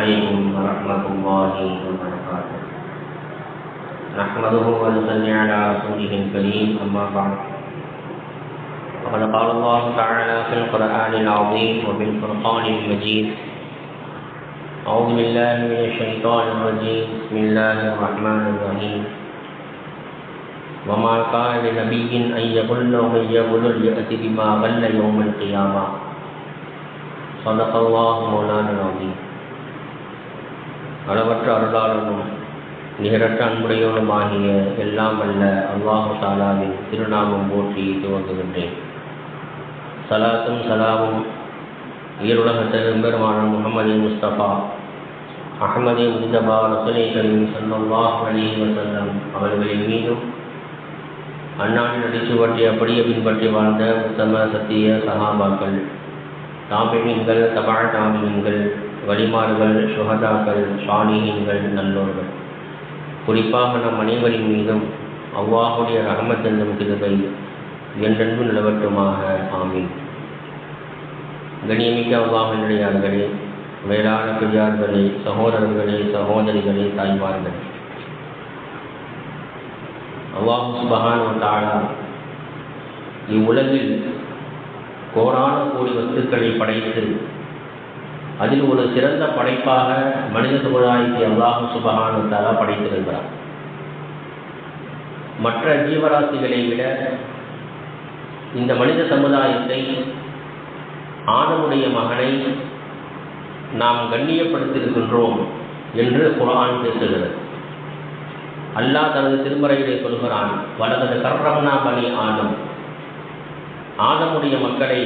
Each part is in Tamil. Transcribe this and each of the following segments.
عليكم ورحمة الله وبركاته. نحمده ونصلي على رسوله الكريم، أما بعد، وقد قال الله تعالى في القرآن العظيم وفي الفرقان المجيد: أعوذ بالله من الشيطان الرجيم، بسم الله الرحمن الرحيم. وما كان لنبي أن يغل ومن يغل يأت بما غل يوم القيامة. صدق الله مولانا العظيم. அளவற்ற அருளாளனும் நிகரற்ற அன்புடையவனுமாகிய எல்லாம் வல்ல அல்லாஹு தஆலாவின் திருநாமம் போற்றி துவங்குகின்றேன். சலாத்தும் சலாமும் ஈருலகத்தில் பெருமான முஹம்மது முஸ்தபா அஹ்மது முஜ்தபா ரசூலே கரீம் ஸல்லல்லாஹு அலைஹி வஸல்லம் அவர்களின் மீதும், அன்னாரின் அடிச்சுவற்றி அப்படியே பின்பற்றி வாழ்ந்த உத்தம சத்திய சஹாபாக்கள், தாபிஈன்கள், தபா தாபிஈன்கள், வலிமார்கள், சுஹதாக்கள், சாலிஹீன்கள், நல்லோர்கள், குறிப்பாக நம் அனைவரின் மீதும் அல்லாஹ்வுடைய ரஹ்மத் என்னும் கிருபை என்றென்று நிலவட்டுமாக. ஆமீன். கண்ணியமிக்க அல்லாஹ்வின் நல்லடியார்களே, மேலான பெரியார்களே, சகோதரர்களே, சகோதரிகளே, தாய்மார்களே, அல்லாஹ் சுப்ஹானஹு வ தஆலா இவ்வுலகில் கோடான கோடி வஸ்துக்களை படைத்து அதில் ஒரு சிறந்த படைப்பாக மனித சமுதாயத்தை அல்லாஹ் சுப்ஹானஹு வ தஆலா படைத்திருக்கிறார். மற்ற ஜீவராசிகளை விட இந்த மனித சமுதாயத்தை, ஆதமுடைய மகனை நாம் கண்ணியப்படுத்தியிருக்கின்றோம் என்று குர்ஆன் பேசுகிறது. அல்லாஹ் தனது திருமறையிலே சொல்கிறான்: வலகத் கர்ரம்னா பனி ஆதம். ஆதமுடைய மக்களை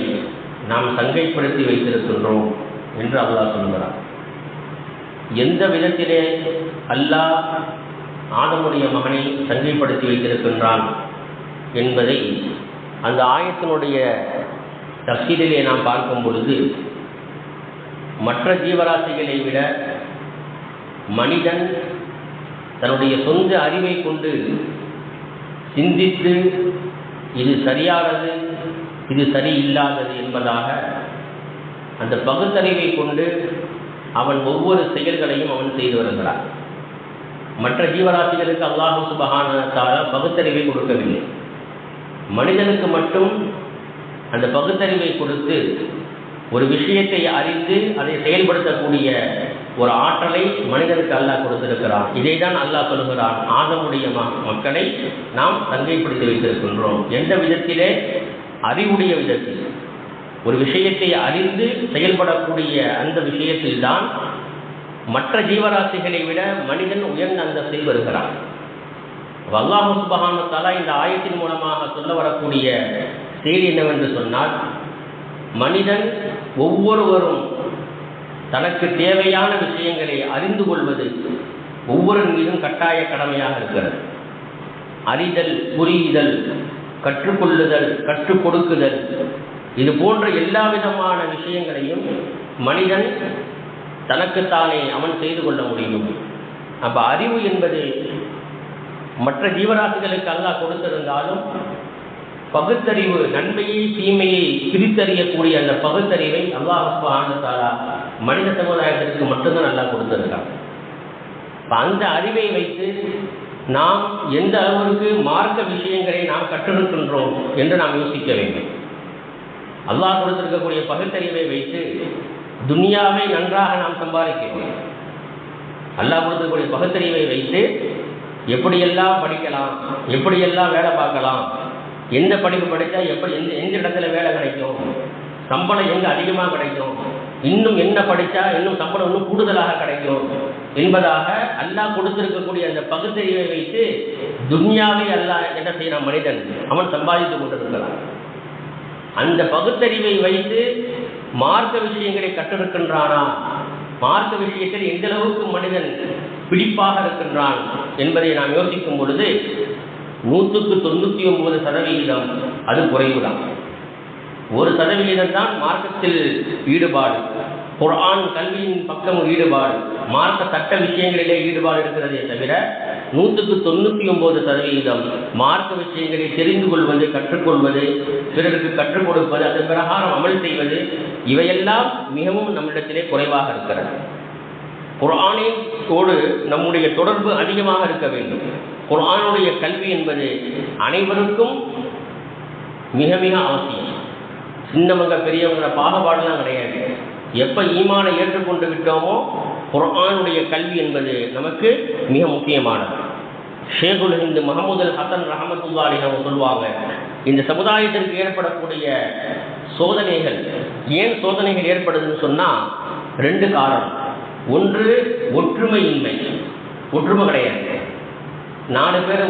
நாம் சங்கைப்படுத்தி வைத்திருக்கின்றோம் என்று அல்லாஹ் சொல்கிறார். எந்த விதத்திலே அல்லாஹ் ஆதமுடைய மகனை சங்கைப்படுத்தி வைத்திருக்கின்றான் என்பதை அந்த ஆயத்தினுடைய தஃசீரிலே நாம் பார்க்கும் பொழுது, மற்ற ஜீவராசிகளை விட மனிதன் தன்னுடைய சொந்த அறிவை கொண்டு சிந்தித்து இது சரியானது, இது சரியில்லாதது என்பதாக அந்த பகுத்தறிவை கொண்டு அவன் ஒவ்வொரு செயல்களையும் அவன் செய்து வருகிறான். மற்ற ஜீவராசிகளுக்கு அல்லாஹ் சுப்ஹானஹு வ தஆலா பகுத்தறிவை கொடுக்கவில்லை. மனிதனுக்கு மட்டும் அந்த பகுத்தறிவை கொடுத்து ஒரு விஷயத்தை அறிந்து அதை செயல்படுத்தக்கூடிய ஒரு ஆற்றலை மனிதனுக்கு அல்லாஹ் கொடுத்திருக்கிறான். இதை தான் அல்லாஹ் சொல்கிறான்: ஆதமுடைய மக்களை நாம் சங்கைப்படுத்தி வைத்திருக்கின்றோம். எந்த விதத்திலே? அறிவுடைய விதத்தில். ஒரு விஷயத்தை அறிந்து செயல்படக்கூடிய அந்த விஷயத்தில் தான் மற்ற ஜீவராசிகளை விட மனிதன் உயர்ந்த அந்தஸ்தில் வருகிறான். அல்லாஹ் சுப்ஹானஹு வ தஆலா இந்த ஆயத்தின் மூலமாக சொல்ல வரக்கூடிய செய்தி என்னவென்று சொன்னால், மனிதன் ஒவ்வொருவரும் தனக்கு தேவையான விஷயங்களை அறிந்து கொள்வது ஒவ்வொரு மீதும் கட்டாய கடமையாக இருக்கிறது. அறிதல், புரிதல், கற்றுக்கொள்ளுதல், கற்றுக் கொடுக்குதல், இது போன்ற எல்லா விதமான விஷயங்களையும் மனிதன் தனக்குத்தானே அவன் செய்து கொள்ள முடியும். அப்ப அறிவு என்பது மற்ற ஜீவராசிகளுக்கு அல்லாஹ் கொடுத்திருந்தாலும் பகுத்தறிவு, நன்மையை தீமையை பிரித்தறியக்கூடிய அந்த பகுத்தறிவை அல்லாஹ் சுப்ஹானஹு வ தஆலா மனித சமுதாயத்திற்கு மட்டும்தான் அல்லாஹ் கொடுத்திருக்கான். அந்த அறிவை வைத்து நாம் எந்த அளவிற்கு மார்க்க விஷயங்களை நாம் கற்றிருக்கின்றோம் என்று நாம் யோசிக்க வேண்டும். அல்லாஹ் கொடுத்திருக்கக்கூடிய பகுத்தறிவை வைத்து துனியாவை நன்றாக நாம் சம்பாதிக்கிறோம். அல்லாஹ் கொடுத்திருக்கக்கூடிய பகுத்தறிவை வைத்து எப்படியெல்லாம் படிக்கலாம், எப்படியெல்லாம் வேலை பார்க்கலாம், எந்த படிப்பு படித்தா எப்படி எந்த இடத்துல வேலை கிடைக்கும், சம்பளம் எங்கே அதிகமாக கிடைக்கும், இன்னும் என்ன படித்தா இன்னும் சம்பளம் இன்னும் கூடுதலாக கிடைக்கும் என்பதாக அல்லாஹ் கொடுத்திருக்கக்கூடிய அந்த பகுத்தறிவை வைத்து துன்யாவை அல்லாஹ் என்ன செய்யறான்? மனிதன் அவன் சம்பாதித்து கொண்டிருக்கிறான். அந்த பகுத்தறிவை வைத்து மார்க்க விஷயங்களை கற்றிருக்கின்றானா, மார்க்க விஷயத்தில் எந்த அளவுக்கு மனிதன் பிடிப்பாக இருக்கின்றான் என்பதை நாம் யோசிக்கும் பொழுது 99% அது குறைவுதான். 1% தான் மார்க்கத்தில் ஈடுபாடு, குர்ஆன் கல்வியின் பக்கம் ஈடுபாடு, மார்க்க சட்ட விஷயங்களிலே ஈடுபாடு இருக்கிறதே தவிர 99% மார்க்க விஷயங்களை தெரிந்து கொள்வது, கற்றுக்கொள்வது, பிறருக்கு கற்றுக் கொடுப்பது, அதன் பிரகாரம் அமல் செய்வது, இவையெல்லாம் மிகவும் நம்மிடத்திலே குறைவாக இருக்கிறது. குர்ஆனோடு நம்முடைய தொடர்பு அதிகமாக இருக்க வேண்டும். குர்ஆனுடைய கல்வி என்பது அனைவருக்கும் மிக மிக அவசியம். சின்னவங்க பெரியவங்கிற பாகுபாடுலாம் கிடையாது. எப்போ ஈமானை ஏற்றுக்கொண்டு விட்டோமோ குர்ஆனுடைய கல்வி என்பது நமக்கு மிக முக்கியமானது. ஷேகுல் ஹிந்த் முஹம்மது அல் ஹசன் ரஹமத்துல்லாஹி அவங்க சொல்லுவாங்க, இந்த சமுதாயத்திற்கு ஏற்படக்கூடிய சோதனைகள், ஏன் சோதனைகள் ஏற்படுதுன்னு சொன்னால் 2 காரணம். ஒன்று ஒற்றுமையின்மை, ஒற்றுமை கிடையாது. 4 பேர்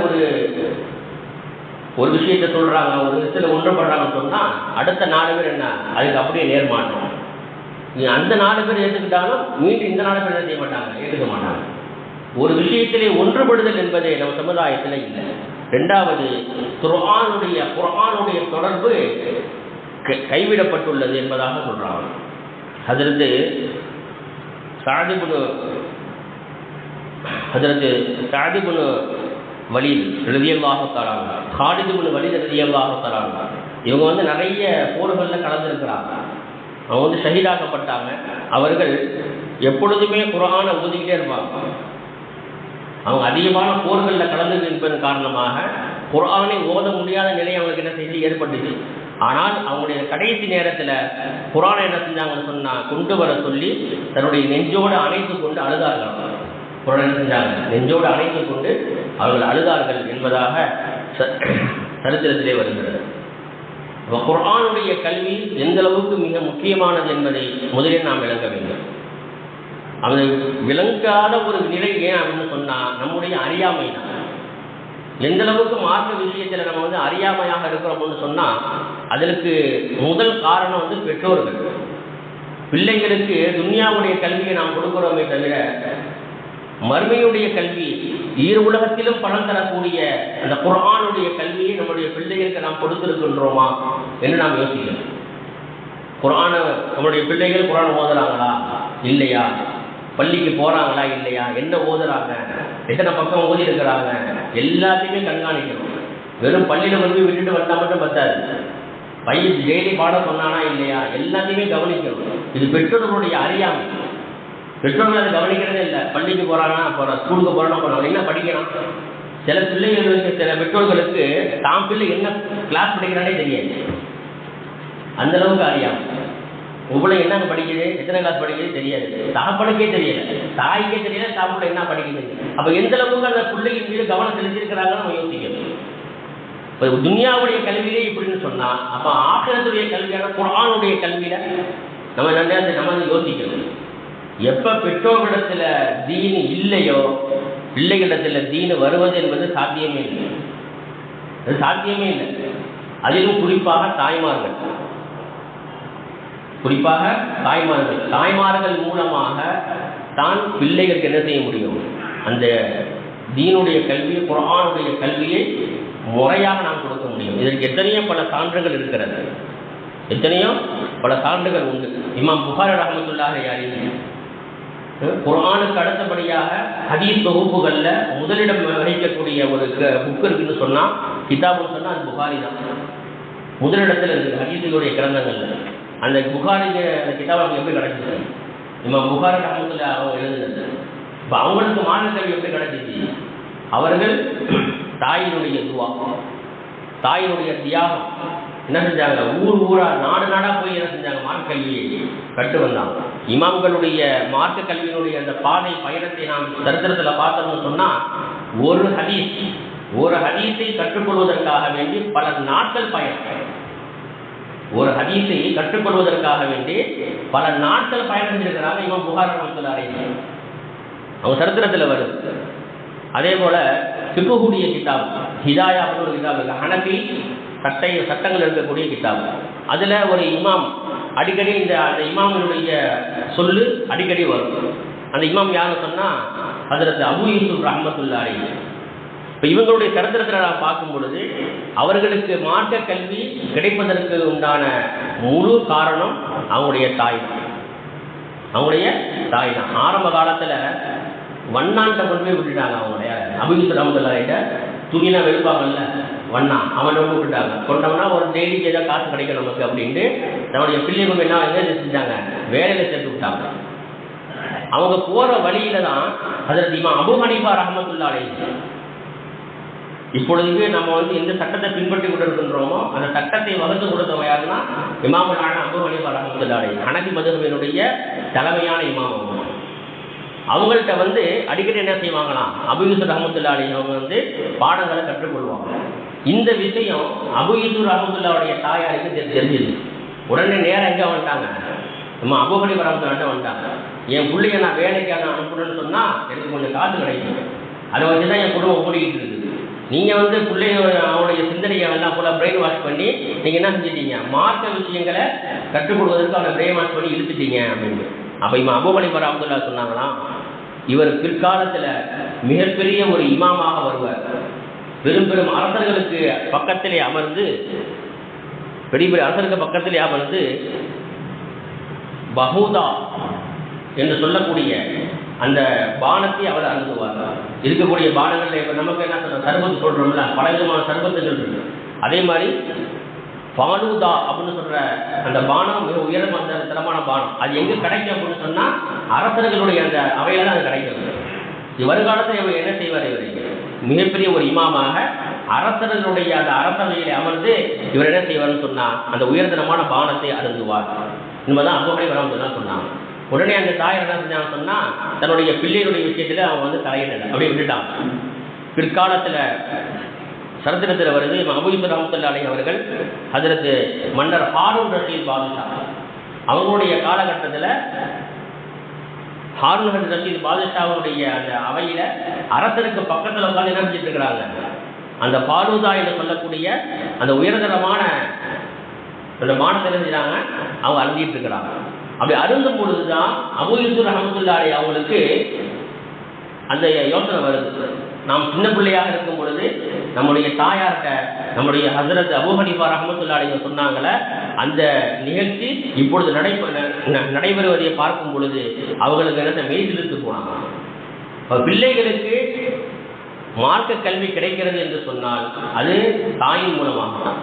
ஒரு விஷயத்தை சொல்கிறாங்க, ஒரு விஷயத்தில் ஒன்றுபடுறாங்கன்னு சொன்னால் அடுத்த 4 பேர் என்ன அதுக்கு அப்படியே நேர்மாட்டோம். அந்த 4 பேர் ஏற்றுக்கிட்டாலும் மீண்டும் இந்த 4 பேர் என்ன செய்ய மாட்டாங்க, ஏற்றுக்க மாட்டாங்க. ஒரு விஷயத்திலே ஒன்றுபடுதல் என்பது நம்ம சமுதாயத்தில் இல்லை. 2வது குர்ஆனுடைய தொடர்பு கைவிடப்பட்டுள்ளது என்பதாக சொல்கிறாங்க. ஹஜ்ரத் சஅத் இப்னு வலீத் ரலியல்லாஹு தஆலா, காலித் இப்னு வலீத் ரலியல்லாஹு தஆலா, இவங்க நிறைய போர்களில் கலந்துருக்கிறாங்க. அவங்க ஷஹீதாக்கப்பட்டாங்க. அவர்கள் எப்பொழுதுமே குர்ஆனை ஓதிக்கிட்டே இருப்பாங்க. அவங்க அதிகமான போர்களில் கலந்தது என்பதன் காரணமாக குர்ஆனை ஓத முடியாத நிலை அவங்களுக்கு என்ன செய்து ஏற்பட்டுச்சு. ஆனால் அவங்களுடைய கடைசி நேரத்தில் குர்ஆனை என்ன செஞ்சாங்கன்னு சொன்னால் கொண்டு வர சொல்லி தன்னுடைய நெஞ்சோடு அணைத்து கொண்டு அழுதார்கள். குர்ஆனை என்ன செஞ்சாங்க, நெஞ்சோடு அணைத்து கொண்டு அவர்கள் அழுதார்கள் என்பதாக சரித்திரத்திலே வருகிறது. குர்ஆனுடைய கல்வி எந்த அளவுக்கு மிக முக்கியமானது என்பதை முதலில் நாம் விளங்க வேண்டும். அதை விளங்காத ஒரு நிலை ஏன் அப்படின்னு சொன்னால் நம்முடைய அறியாமை தான். எந்த அளவுக்கு மார்க்க விஷயத்தில் நம்ம அறியாமையாக இருக்கிறோம்னு சொன்னால் அதற்கு முதல் காரணம் பெற்றோர்கள். பிள்ளைங்களுக்கு துன்யாவுடைய கல்வியை நாம் கொடுக்கிறோமே தவிர மறுமையுடைய கல்வி, ஈரு உலகத்திலும் பலன் தரக்கூடிய அந்த குர்ஆனுடைய கல்வியை நம்முடைய பிள்ளைகளுக்கு நாம் கொடுத்திருக்கின்றோமா என்று நாம் யோசிக்கிறோம். குர்ஆனை நம்முடைய பிள்ளைகள் குர்ஆன் ஓதுறாங்களா இல்லையா, பள்ளிக்கு போகிறாங்களா இல்லையா, என்ன ஓதுறாங்க, எத்தனை பக்கம் ஓதி இருக்கிறாங்க, எல்லாத்தையுமே கண்காணிக்கணும். வெறும் பள்ளியில் விட்டுட்டு வந்தால் மட்டும் பத்தாது. பையன் டெய்லி பாடம் சொன்னானா இல்லையா, எல்லாத்தையுமே கவனிக்கணும். இது பெற்றோர்களுடைய அறியாமை. பெற்றோர்கள் அதை கவனிக்கிறதே இல்லை. பள்ளிக்கு போகிறானா ஸ்கூலுக்கு போகிறானா என்ன படிக்கிறான். சில பிள்ளைகளுக்கு, சில பெற்றோர்களுக்கு தாம் பிள்ளை என்ன கிளாஸ் படிக்கிறானே தெரியாது. அந்த அளவுக்கு அறியாமை. உங்களை என்ன படிக்குது, எத்தனை கிளாஸ் படிக்கிறது தெரியாது. தகப்பனுக்கே தெரியல, தாய்க்கே தெரியல தாப்புள்ள என்ன படிக்குது. அப்போ எந்த அளவுக்கு அந்த பிள்ளையின் மீது கவனம் செலுத்தியிருக்கிறாங்கன்னு நம்ம யோசிக்கணும். இப்போ துன்யாவுடைய கல்வியிலே இப்படின்னு சொன்னால் அப்போ ஆখিরাத்துடைய கல்வியான குர்ஆனுடைய கல்வியில் நம்ம யோசிக்கணும். எப்போ பெற்றோர்களிடத்தில் தீன் இல்லையோ பிள்ளைகளிடத்தில் தீன் வருவது என்பது சாத்தியமே இல்லை. அது சாத்தியமே இல்லை. அதிலும் குறிப்பாக தாய்மார்கள் மூலமாக தான் பிள்ளைகளுக்கு என்ன செய்ய முடியும், அந்த தீனுடைய கல்வி, குர்ஆனுடைய கல்வியை முறையாக நாம் கொடுக்க முடியும். இதற்கு எத்தனையோ பல சான்றுகள் இருக்கிறது, எத்தனையோ பல சான்றுகள் உண்டு. இமாம் புகாரி ரஹ்மத்துல்லாஹி அலைஹி குர்ஆனுக்கு அடுத்தபடியாக ஹதீஸ் தொகுப்புகளில் முதலிடம் வகிக்கக்கூடிய ஒரு புக் இருக்குன்னு சொன்னால், கிதாபுன்னு சொன்னால் அது புகாரி தான் முதலிடத்தில் இருக்குது ஹதீஸுடைய கிரந்தங்களில். அந்த புகாரிக்கு அந்த கிதாப் அவங்க எப்படி கிடச்சிது, இமாம் புகாரி ரஹ்மத்துல்லாஹி அவங்க எழுதுனது. இப்போ அவங்களுக்கு மார்க்க கல்வி எப்படி கிடச்சிச்சு, அவர்கள் தாயினுடைய துவா, தாயினுடைய தியாகம் என்ன செஞ்சாங்க, ஊராக நாடாக போய் என்ன செஞ்சாங்க, மார்க்க கல்வியை கட்டு வந்தாங்க. இமாம்களுடைய மார்க்க கல்வியினுடைய அந்த பாதை பயணத்தை நாம் சரித்திரத்தில் பார்த்தோம்னு சொன்னால் ஒரு ஹதீஸை கற்றுக்கொள்வதற்காக வேண்டி பல நாட்கள் பயணம், ஒரு ஹதீஸை கற்றுக்கொள்வதற்காக வேண்டி பல நாட்கள் பயணம் செஞ்சிருக்கிறாங்க இமாம் புகாரி ரஹ்மத்துல்லாஹி அலைஹி. அவங்க சரித்திரத்தில் வருது. அதே போல் ஃபிக்ஹுடைய கிதாப் ஹிதாயா அப்படின்னு ஒரு கிதாப் இருக்குது, ஹனஃபி சட்டங்கள் இருக்கக்கூடிய கிதாப். அதில் ஒரு இமாம் அடிக்கடி அந்த இமாமினுடைய சொல்லு அடிக்கடி வரும். அந்த இமாம் யாருன்னு சொன்னால் ஹஜ்ரத் அபூ யூசுப் ரஹ்மத்துல்லாஹி அலைஹி. இப்போ இவங்களுடைய சரித்திரத்தில் நாம் பார்க்கும் பொழுது அவர்களுக்கு மார்க்க கல்வி கிடைப்பதற்கு உண்டான முழு காரணம் அவங்களுடைய தாய் தான். ஆரம்ப காலத்தில் வண்ணான்ட்ட கொண்டு போய் விட்டுட்டாங்க. அவங்களுடைய அபூ யூசுப் ரஹ்மத்துல்லாஹிட்ட துணினா வெறுப்பாங்கல்ல, வண்ணா அவனை விட்டுட்டாங்க. கொண்டவனா ஒரு டெய்லிக்கு ஏதோ காசு கிடைக்கும் நமக்கு அப்படின்ட்டு நம்முடைய பிள்ளைகள் என்ன செஞ்சாங்க, வேலையில் சேர்த்து விட்டாங்க. அவங்க போகிற வழியில தான் ஹஜ்ரத் இமாம் அபூ ஹனீஃபா ரஹ்மத்துல்லாஹி அலைஹி இப்பொழுது நம்ம எந்த சட்டத்தை பின்பற்றி கொண்டிருக்கின்றோமோ அந்த சட்டத்தை வகுத்து கொடுத்தவங்க யாருன்னா இமாமுல் அபூ ஹனீஃபா ரஹ்மத்துல்லாஹி அலைஹி ஹனஃபி மதுஹபினுடைய தலைமையான இமாம். அவங்கள்ட்ட அடிக்கடி என்ன செய்வாங்களாம், அபூ யூசுப் ரஹ்மத்துல்லாஹி அலைஹி அவங்க பாடங்களை கற்றுக்கொள்வாங்க. இந்த விஷயம் அபூ யூசுப் ரஹ்மத்துல்லாஹுடைய தாயாருக்கு தெரிஞ்சது. உடனே நேரம் எங்கே வந்துட்டாங்க, நம்ம அபூ ஹனீஃபா ரஹ்மத்துல்லாஹி வந்துட்டாங்க. என் பிள்ளைய நான் வேலைக்காக அனுப்பணும்னு சொன்னால் எனக்கு கொஞ்சம் காசு கிடைக்கும், அதை வச்சு தான் என் குடும்பம் ஓடிக்கிட்டு இருக்குது. நீங்கள் பிள்ளைய அவனுடைய சிந்தனையை எல்லாம் கூட பிரெயின் வாஷ் பண்ணி நீங்கள் என்ன செஞ்சிட்டீங்க, மார்க்க விஷயங்களை கற்றுக் கொடுவதற்கு அவனை பிரெயின் வாஷ் பண்ணி இழுத்துட்டீங்க அப்படின்னு. அப்போ இவன் அபூ ஹனீஃபா ரஹ்மத்துல்லாஹி சொன்னாங்களாம், இவர் பிற்காலத்தில் மிகப்பெரிய ஒரு இமாமாக வருவார். பெரும் பெரும் அரசர்களுக்கு பக்கத்திலே அமர்ந்து, பெரிய பெரிய அரசருக்கு பக்கத்திலே அமர்ந்து பஹூதா என்று சொல்லக்கூடிய அந்த பானத்தை அவர் அருந்துவார். இருக்கக்கூடிய பானங்களில் இப்போ நமக்கு என்ன சொல்ற சர்பத்து சொல்கிறோம்ல, பல விதமான சர்பத்துகள் இருக்கு. அதே மாதிரி ஃபாலூதா அப்படின்னு சொல்கிற அந்த பானம் மிக உயர்ந்த தரமான பானம். அது எங்கே கிடைக்கும் அப்படின்னு சொன்னால் அரசர்களுடைய அந்த அவையில தான் அது கிடைக்கும். வருங்காலத்தில் இவர் என்ன செய்வார், இவர் மிகப்பெரிய ஒரு இமாமாக அரசர்களுடைய அந்த அரசவையில் அமர்ந்து இவர் என்ன செய்வார்னு சொன்னால் அந்த உயர்தரமான பானத்தை அருந்துவார் என்பதான் அபூ ஹனீஃபா ரஹ்மத்துல்லாஹி சொன்னாங்க. உடனே அந்த தாயார் என்ன செஞ்சாங்க சொன்னால் தன்னுடைய பிள்ளைகளுடைய விஷயத்தில் அவங்க தலையிடலை, அப்படியே விட்டுட்டாங்க. பிற்காலத்தில் சரித்திரத்தில் வருது, அபூ யூசுப் ரஹ்மத்துல்லாஹி அலைஹி அவர்கள் ஹஜ்ரத் மன்னர் ஹாரூன் ரஷீத் பாதுஷா அவங்களுடைய காலகட்டத்தில் ஹாரூன் ரஷீத் பாதுஷாவுடைய அந்த அவையில் அரசருக்கு பக்கத்தில் உட்காந்து என்ன செஞ்சுட்டு இருக்கிறாங்க, அந்த ஃபாலூதா என்று சொல்லக்கூடிய அந்த உயர்தரமான அந்த பானத்தை செஞ்சுட்டாங்க, அவங்க அருந்திட்டு இருக்கிறாங்க. அப்படி அருந்தும் பொழுது தான் அபூ யூசுப் ரஹ்மத்துல்லாஹி அலைஹி அவங்களுக்கு அந்த யோசனை வருது. நாம் சின்ன பிள்ளையாக இருக்கும் பொழுது நம்முடைய தாயார்கிட்ட நம்முடைய ஹஜ்ரத் அபூ ஹனீஃபா ரஹ்மத்துல்லாஹி அலைஹி சொன்னாங்களே, அந்த நிகழ்ச்சி இப்பொழுது நடைபெறுவதை பார்க்கும் பொழுது அவங்களுக்கு என்ன மெய்சிலிருந்து போனாங்க. பிள்ளைகளுக்கு மார்க்க கல்வி கிடைக்கிறது என்று சொன்னால் அது தாயின் மூலமாக.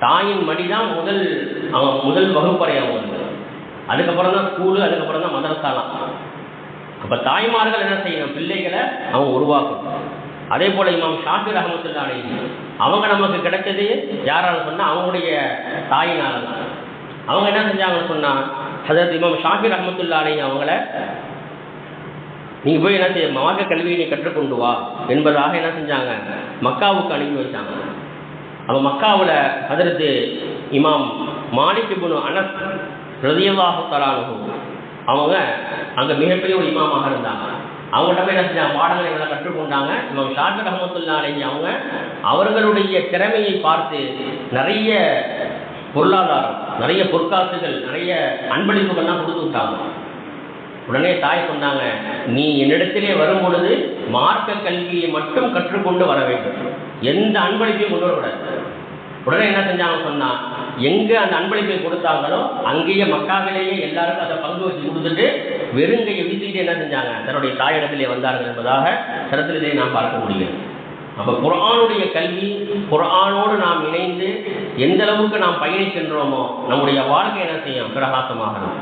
தாயின் மடிதான் முதல் வகுப்பறை அவங்க, அதுக்கப்புறம் தான் ஸ்கூலு, அதுக்கப்புறம் தான் மதரசாலாம். அப்போ தாய்மார்கள் என்ன செய்யணும், பிள்ளைகளை அவங்க உருவாக்கணும். அதே போல் இமாம் ஷாஃபி ரஹ்மத்துல்லாஹி அலைஹி அவங்க நமக்கு கிடைச்சது யாராலும் சொன்னால் அவங்களுடைய தாயினால தான். அவங்க என்ன செஞ்சாங்கன்னு சொன்னால் ஹஜ்ரத் இமாம் ஷாஃபி ரஹ்மத்துல்லாஹி அலைஹி அவங்கள நீங்கள் போய் என்ன செய்ய மார்க்க கல்வியை நீ கற்றுக்கொண்டு வா என்பதாக என்ன செஞ்சாங்க, மக்காவுக்கு அனுப்பி வச்சாங்க. அப்போ மக்காவில் ஹஜ்ரத் இமாம் மாலிக் இப்னு அனஸ் ரலியல்லாஹு தஆலா அன்ஹு அவங்க அங்கே மிகப்பெரிய ஒரு இமாமாக இருந்தாங்க. அவங்கள்ட்ட போய் என்ன செஞ்சாங்க, பாடங்களை எல்லாம் கற்றுக்கொண்டாங்க. இமாம் ஷாஃபி ரஹ்மத்துல்லாஹி அலைஹி அவங்க அவர்களுடைய திறமையை பார்த்து நிறைய பொருளாதாரம், நிறைய பொற்காசுகள், நிறைய அன்பளிப்புகள்லாம் கொடுத்து விட்டாங்க. உடனே தாய் சொன்னாங்க, நீ என்னிடத்திலே வரும் பொழுது மார்க்க கல்வியை மட்டும் கற்றுக்கொண்டு வர வேண்டும், எந்த அன்பளிப்பையும் கொண்டு வரக்கூடாது. உடனே என்ன செஞ்சாங்க சொன்னால், எங்கே அந்த அன்பளிப்பை கொடுத்தாங்களோ அங்கேயே மக்காவிலேயே எல்லாருக்கும் அதை பங்கு வச்சு கொடுத்துட்டு வெறுங்கையை வீசிக்கிட்டு என்ன செஞ்சாங்க, தன்னுடைய தாயிடத்திலே வந்தார்கள் என்பதாக சரித்திரத்திலே நாம் பார்க்க முடியும். அப்போ குர்ஆனுடைய கல்வி, குர்ஆனோடு நாம் இணைந்து எந்த அளவுக்கு நாம் பயணிக்கின்றோமோ நம்முடைய வாழ்க்கை என்ன செய்யும், பிரகாசமாகணும்.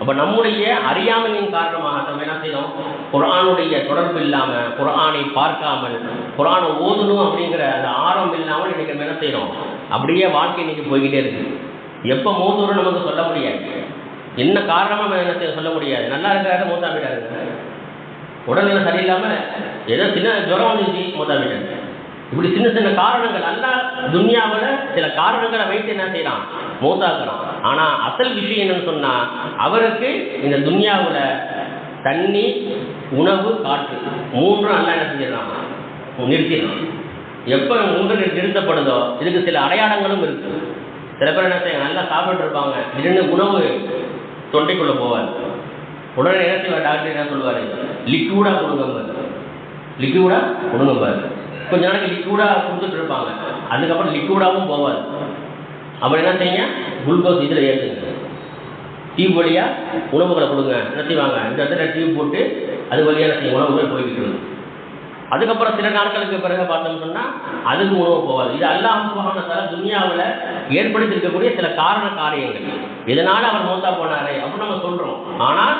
அப்போ நம்முடைய அறியாமையின் காரணமாக நம்ம என்ன செய்யணும், குர்ஆனுடைய தொடர்பு இல்லாமல், குர்ஆனை பார்க்காமல், குர்ஆனை ஓதணும் அப்படிங்கிற அந்த ஆர்வம் இல்லாமல் இன்றைக்கி நம்ம என்ன செய்யணும், அப்படியே வாழ்க்கை இன்றைக்கி போய்கிட்டே இருக்குது. எப்போ மூத்தூர்னு நமக்கு சொல்ல முடியாது, என்ன காரணமாக நம்ம என்ன செய்ய சொல்ல முடியாது. நல்லா இருக்கிறாரு மூத்தா போயிட்டாருங்க, உடல்நிலை சரியில்லாமல் ஏதோ சின்ன ஜுரம் வந்துச்சு மூத்தா போயிட்டாரு. இப்படி சின்ன சின்ன காரணங்கள் நல்லா துன்யாவில் சில காரணங்களை வைத்து என்ன செய்யலாம், மூத்தாக்குறோம். ஆனால் அசல் விஷயம் என்னன்னு சொன்னால் அவருக்கு இந்த துன்யாவில் தண்ணி, உணவு, காற்று மூன்றும் நல்லா என்ன செஞ்சிடலாம், நிறுத்திடலாம். எப்போ மூன்று நிறுத்தப்படுதோ இதுக்கு சில அடையாளங்களும் இருக்குது. சில பேர் என்ன செய்ய நல்லா சாப்பிட்டு இருப்பாங்க, திடீர்னு உணவு தொண்டைக்குள்ளே போவார். உடனே என்ன செய்வார், டாக்டர் என்ன சொல்லுவார், லிக்யூடாக கொடுங்கம்பார், லிக்யூடாக கொடுங்கம்பார். கொஞ்ச நாளைக்கு லிக்யூடாக கொடுத்துட்டு இருப்பாங்க, அதுக்கப்புறம் லிக்யூடாகவும் போவாது. அப்புறம் என்ன செய்யுங்க, குளுக்கோஸ் இதில் ஏற்றுங்க, டியூப் வழியாக உணவுகளை கொடுங்க. என்ன செய்வாங்க, இந்த இடத்துல டியூப் போட்டு அது வழியாக செய்ய உணவுகள் போய்கிட்டு. அதுக்கப்புறம் சில நாட்களுக்கு பிறகு பார்த்தோம்னு சொன்னால் அதுக்கு உணவு போகாது. இது அல்லாஹ் சுப்ஹானஹு வ தஆலா துன்யாவில் ஏற்படுத்தியிருக்கக்கூடிய சில காரண காரியங்கள். இதனால் அவர் மௌத்தா போனாரே அப்படின்னு நம்ம சொல்கிறோம். ஆனால்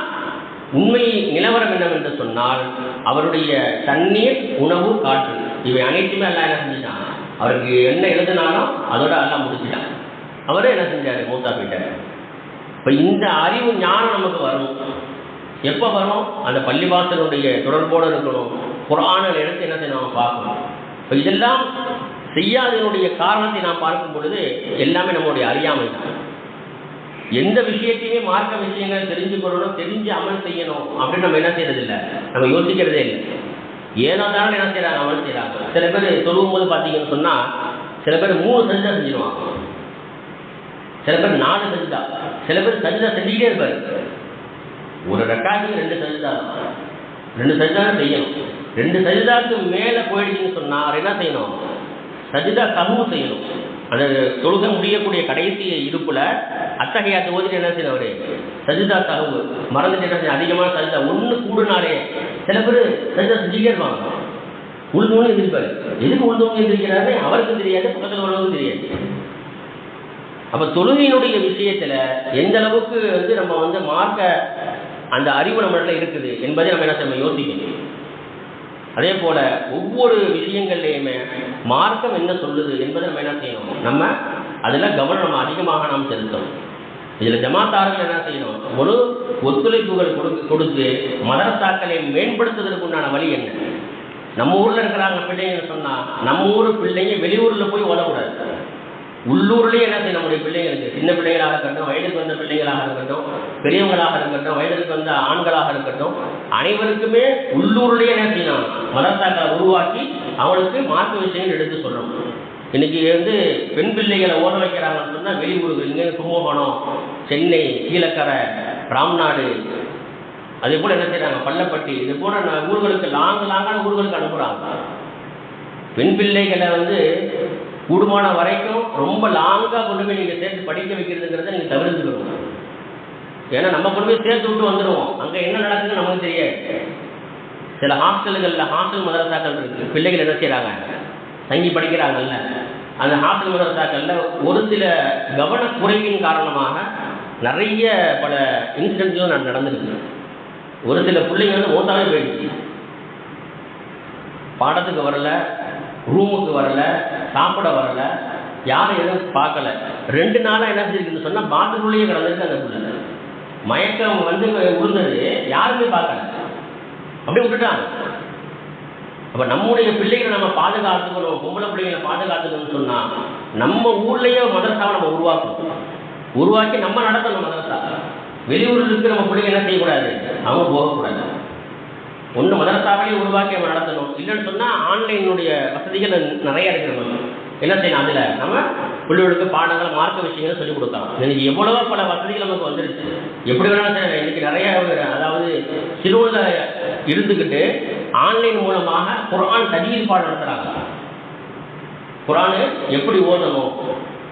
உண்மை நிலவரம் என்னவென்று சொன்னால் அவருடைய தண்ணீர், உணவு, காற்று இவை அனைத்துமே எல்லாம் என்ன செஞ்சுட்டான், அவருக்கு என்ன எழுதினாலும் அதோட எல்லாம் முடிச்சுட்டான். அவரே என்ன செஞ்சார், மூத்தா போயிட்டார். இப்போ இந்த அறிவு ஞானம் நமக்கு வரும். எப்போ வரும், அந்த பள்ளிவாசலுடைய தொடர்போடு இருக்கணும். குர்ஆனில் எடுத்து என்ன செய்யணும் பார்க்கணும். இப்போ இதெல்லாம் செய்யாதனுடைய காரணத்தை நாம் பார்க்கும் பொழுது எல்லாமே நம்மளுடைய அறியாமை தான். எந்த விஷயத்தையுமே மார்க்க விஷயங்களை தெரிஞ்சுக்கொள்ளணும், தெரிஞ்சு அமல் செய்யணும் அப்படின்னு நம்ம என்ன செய்யறது இல்லை, நம்ம யோசிக்கிறதே இல்லை. ஏதோ தானே என்ன செய்யறாங்க, அமல் செய்யறாங்க. சில பேர் தொழுவும் போது பார்த்தீங்கன்னு சொன்னா சில பேர் 3 சஜ்தா செஞ்சிருவாங்க, சில பேர் 4 சஜ்தா, சில பேர் சஜ்தா செஞ்சுக்கிட்டே இருப்பாரு. ஒரு ரக்காத்துக்கு 2 சஜ்தா தான், 2 சஜ்தா செய்யணும். 2 சஜ்தாக்கு மேலே போயிடுச்சுன்னு சொன்னா அவர் என்ன செய்யணும், சஜ்தா சஹூ செய்யணும். அந்த தொழுகை முடியக்கூடிய கடைசி இருப்புல அத்தகையாத்து ஓதிட்டு என்ன செய்யணும், அவரு சஜ்தா சஹூ மறந்துட்டு என்ன செய்ய, அதிகமான சஜ்தா ஒன்று கூடுனாலே சில பேர் சஜ்தா செஞ்சுக்கிட்டே இருப்பாங்க. உள்நூன்னு எந்திரிப்பாரு. எதுக்கு உள்நூன்னு எந்திரிக்கிறாரு அவருக்கும் தெரியாது, பக்கத்தில் உள்ளவங்களுக்கும் தெரியாது. அப்போ தொழுகையினுடைய விஷயத்தில் எந்த அளவுக்கு நம்ம மார்க்க அந்த அறிவு நம்மள்ட்ட இருக்குது என்பதை நம்ம என்ன செய்ய யோசிக்கணும். அதே போல் ஒவ்வொரு விஷயங்கள்லையுமே மார்க்கம் என்ன சொல்லுது என்பதை நம்ம என்ன செய்யணும், நம்ம அதில் கவனம் அதிகமாக நாம் செலுத்தணும். இதில் ஜமாத்தார்கள் என்ன செய்யணும், ஒரு ஒத்துழைப்புகள் கொடுத்து மதரசாக்களை மேம்படுத்துவதற்கு உண்டான வழி என்ன. நம்ம ஊரில் இருக்கிறாங்க பிள்ளைங்கன்னு சொன்னால் நம்ம ஊர் பிள்ளைங்க வெளியூரில் போய் ஓதக்கூடாது. உள்ளூர்லேயே என்ன செய்யும், நம்முடைய பிள்ளைங்களுக்கு சின்ன பிள்ளைகளாக இருக்கட்டும், வயதுக்கு வந்த பிள்ளைகளாக இருக்கட்டும், பெரியவங்களாக இருக்கட்டும், வயதுக்கு வந்த ஆண்களாக இருக்கட்டும், அனைவருக்குமே உள்ளூர்லேயே என்ன செய்யணும், மதரசாக்களை உருவாக்கி அவங்களுக்கு மார்க்க விஷயங்கள் எடுத்து சொல்கிறோம். இன்றைக்கி பெண் பிள்ளைகளை ஓட வைக்கிறாங்கன்னு சொன்னால் வெளியூருக்கு, இங்கே கும்பகோணம், சென்னை, கீழக்கரை, ராம்நாடு, அதே போல் என்ன செய்கிறாங்க பள்ளப்பட்டி, இது போன்ற ஊர்களுக்கு லாங்கான ஊர்களுக்கு அனுப்புகிறாங்க. பெண் பிள்ளைகளை கூடுமான வரைக்கும் ரொம்ப லாங்காக கொண்டு போய் நீங்கள் சேர்த்து படிக்க வைக்கிறதுங்கிறத நீங்கள் தவிர்த்துக்கணும். ஏன்னா நம்ம கொண்டு போய் சேர்த்து விட்டு வந்துடுவோம், அங்கே என்ன நடக்குதுன்னு நமக்கு தெரியாது. சில ஹாஸ்டல்களில் ஹாஸ்டல் மதரசாக்கள் இருக்குது, பிள்ளைகள் என்ன செய்கிறாங்க தங்கி படிக்கிறாங்கல்ல, அந்த ஹாஸ்டல் மதரசாக்களில் ஒரு சில கவனக்குறைவின் காரணமாக நிறைய பல இன்சிடென்ட்ஸும் நடந்துருக்கு. ஒரு சில பிள்ளைங்க மூத்தாவே போயிடுச்சு, பாடத்துக்கு வரல, ரூமுக்கு வரல, சாப்பிட வரல, யாரும் எதுவும் பார்க்கல. 2 நாளாக என்ன செஞ்சுருக்குன்னு சொன்னால் பாத்ரூம்லேயே கிடந்திருக்கு. அந்த பிள்ளை மயக்கம் விழுந்தது, யாருமே பார்க்கல, அப்படியே விட்டுட்டாங்க. அப்போ நம்முடைய பிள்ளைகளை நம்ம பாதுகாத்துக்கணும், பொம்பளை பிள்ளைகளை பாதுகாத்துக்கணும்னு சொன்னால் நம்ம ஊர்லேயே மதரசாவை நம்ம உருவாக்கி நம்ம நடத்தணும் மதரசா. வெளியூரில் இருக்கு நம்ம பிள்ளைங்க என்ன செய்யக்கூடாது, அவங்க போகக்கூடாது. ஒன்று மதரசாவையே உருவாக்கி நம்ம நடத்தணும். இல்லைன்னு சொன்னால் ஆன்லைனுடைய வசதிகள் நிறைய இருக்கிறவங்க என்ன செய்யணும், அதில் நம்ம பிள்ளைகளுக்கு பாடங்களை மார்க்க விஷயங்களை சொல்லிக் கொடுக்கலாம். இன்னைக்கு எவ்வளவோ பல வசதிகள் நமக்கு வந்துருச்சு. எப்படி வேணாலும் சரி, இன்னைக்கு நிறைய அதாவது சிறுவில் இருந்துக்கிட்டு ஆன்லைன் மூலமாக குர்ஆன் தஜ்வீத் பாடம் நடத்துகிறாங்க. குர்ஆனு எப்படி ஓதணும்,